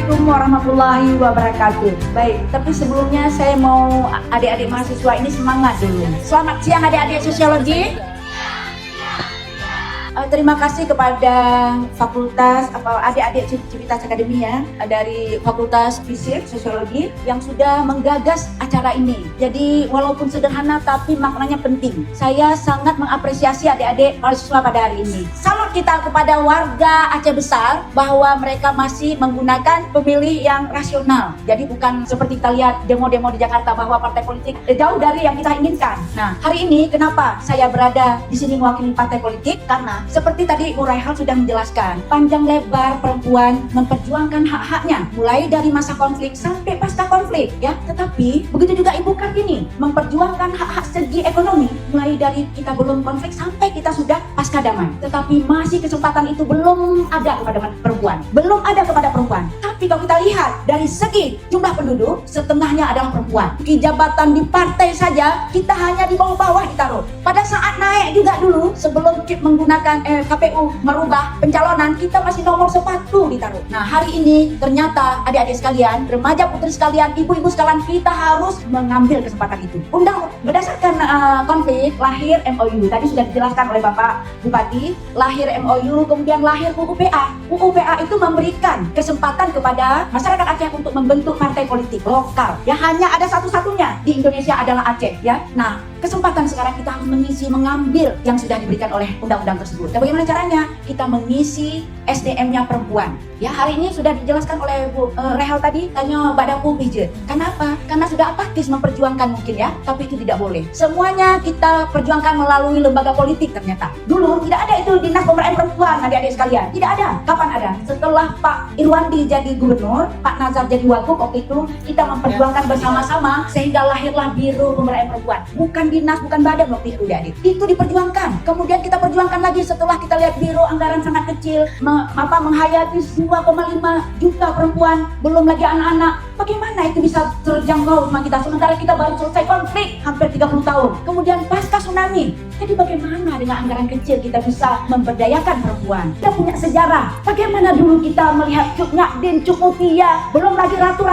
Assalamualaikum warahmatullahi wabarakatuh. Baik, tapi sebelumnya saya mau adik-adik mahasiswa ini semangat dulu. Selamat siang adik-adik sosiologi. Terima kasih kepada fakultas adik-adik Civitas Akademi ya, dari Fakultas Fisik Sosiologi yang sudah menggagas acara ini. Jadi walaupun sederhana tapi maknanya penting. Saya sangat mengapresiasi adik-adik mahasiswa pada hari ini. Salut kita kepada warga Aceh Besar bahwa mereka masih menggunakan pemilih yang rasional. Jadi bukan seperti kita lihat demo-demo di Jakarta bahwa partai politik jauh dari yang kita inginkan. Nah, hari ini kenapa saya berada di sini mewakili partai politik? Karena seperti tadi Bu Raihal sudah menjelaskan, panjang lebar perempuan memperjuangkan hak-haknya mulai dari masa konflik sampai pasca konflik ya. Tetapi begitu juga Ibu Kartini memperjuangkan hak-hak segi ekonomi mulai dari kita belum konflik sampai kita sudah pasca damai. Tetapi masih kesempatan itu belum ada kepada perempuan. Belum ada kepada perempuan. Tapi kalau kita lihat dari segi jumlah penduduk, setengahnya adalah perempuan. Di jabatan di partai saja kita hanya di bawah-bawah ditaruh. Pada saat naik juga dulu sebelum menggunakan KPU merubah pencalonan, kita masih nomor 1 ditaruh. Nah, hari ini ternyata adik-adik sekalian, remaja putri sekalian, ibu-ibu sekalian, kita harus mengambil kesempatan itu. Berdasarkan konflik lahir MOU. Tadi sudah dijelaskan oleh Bapak Bupati, lahir MOU, kemudian lahir UUPA. UUPA itu memberikan kesempatan kepada masyarakat Aceh untuk membentuk partai politik lokal. Ya, hanya ada satu-satunya di Indonesia adalah Aceh ya. Nah, kesempatan sekarang kita harus mengambil yang sudah diberikan oleh undang-undang tersebut. Dan bagaimana caranya? Kita mengisi SDM-nya perempuan. Ya, hari ini sudah dijelaskan oleh Bu Rehal tadi, tanya Badapu Pijet. Kenapa? Karena sudah apatis memperjuangkan mungkin ya, tapi itu tidak boleh. Semuanya kita perjuangkan melalui lembaga politik ternyata. Dulu tidak ada itu dinas pemberdayaan perempuan adik-adik sekalian. Tidak ada. Kapan ada? Setelah Pak Irwandi jadi gubernur, Pak Nazar jadi wagub, waktu itu kita memperjuangkan bersama-sama sehingga lahirlah Biro Pemberdayaan Perempuan. Bukan dinas, bukan badan waktu itu adik. Itu diperjuangkan. Kemudian kita perjuangkan lagi setelah kita lihat biro anggaran sangat kecil, menghayati 2,5 juta perempuan, belum lagi anak-anak. Bagaimana itu bisa terjangkau rumah kita sementara kita baru selesai konflik hampir 30 tahun. Kemudian pasca tsunami. Jadi bagaimana dengan anggaran kecil kita bisa memberdayakan perempuan? Kita punya sejarah. Bagaimana dulu kita melihat Cuk Nyakdin, Cuk Mutia, belum lagi Ratu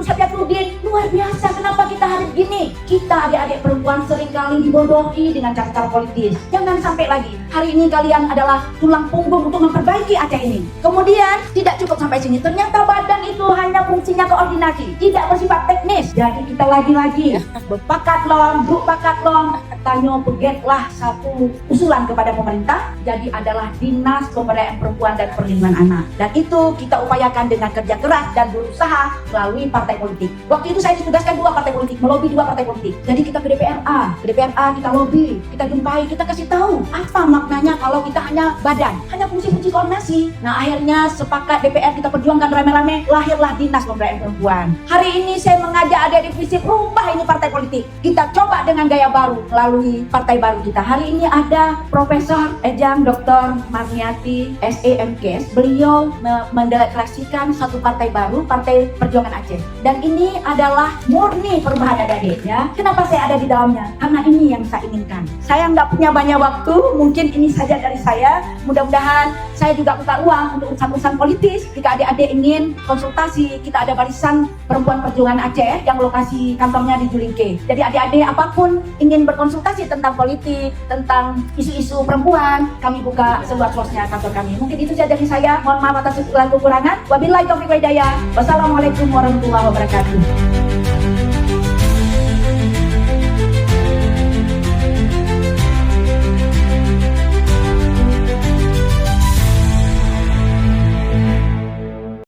Sapiatuddin. Luar biasa, kenapa kita hari gini? Kita adik-adik perempuan seringkali dibodohi dengan cara-cara politis. Jangan sampai lagi. Hari ini kalian adalah tulang punggung untuk memperbaiki Aceh ini. Kemudian tidak cukup sampai sini. Ternyata badan itu hanya fungsinya koordinasi, tidak bersifat teknis. Jadi kita lagi-lagi berpakat long, grup pakat long, tanya pegetlah satu usulan kepada pemerintah. Jadi adalah Dinas Pemberdayaan Perempuan dan Perlindungan Anak. Dan itu kita upayakan dengan kerja keras dan berusaha melalui partai politik. Waktu itu saya ditugaskan 2 partai politik, melobi 2 partai politik. Jadi kita ke DPRA, kita lobi, kita jumpai, kita kasih tahu apa maknanya kalau kita hanya badan, hanya fungsi-fungsi koordinasi. Nah, akhirnya sepakat DPR kita perjuangkan rame-rame, lahirlah Dinas Pemberdayaan Perempuan. Hari ini saya mengajak adik-adik FISIP rubah ini partai politik. Kita coba dengan gaya baru melalui partai baru kita. Hari ini ada Profesor Ejang Dr. Marniati SEMKes. Beliau mendeklarasikan satu partai baru, Partai Perjuangan Aceh. Dan ini adalah murni perubahan adik-adik ya. Kenapa saya ada di dalamnya? Karena ini yang saya inginkan. Saya nggak punya banyak waktu, mungkin ini saja dari saya. Mudah-mudahan saya juga putar uang untuk urusan-urusan politis. Jika adik-adik ingin konsultasi, kita ada barisan Perempuan Perjuangan Aceh yang lokasi kantornya di Julingke. Jadi adik-adik apapun ingin berkonsultasi tentang politik, tentang isu-isu perempuan, kami buka seluas-luasnya kantor kami. Mungkin itu saja dari saya. Mohon maaf atas segala kekurangan. Wabillahi taufiq wal hidayah. Wassalamualaikum warahmatullahi wabarakatuh.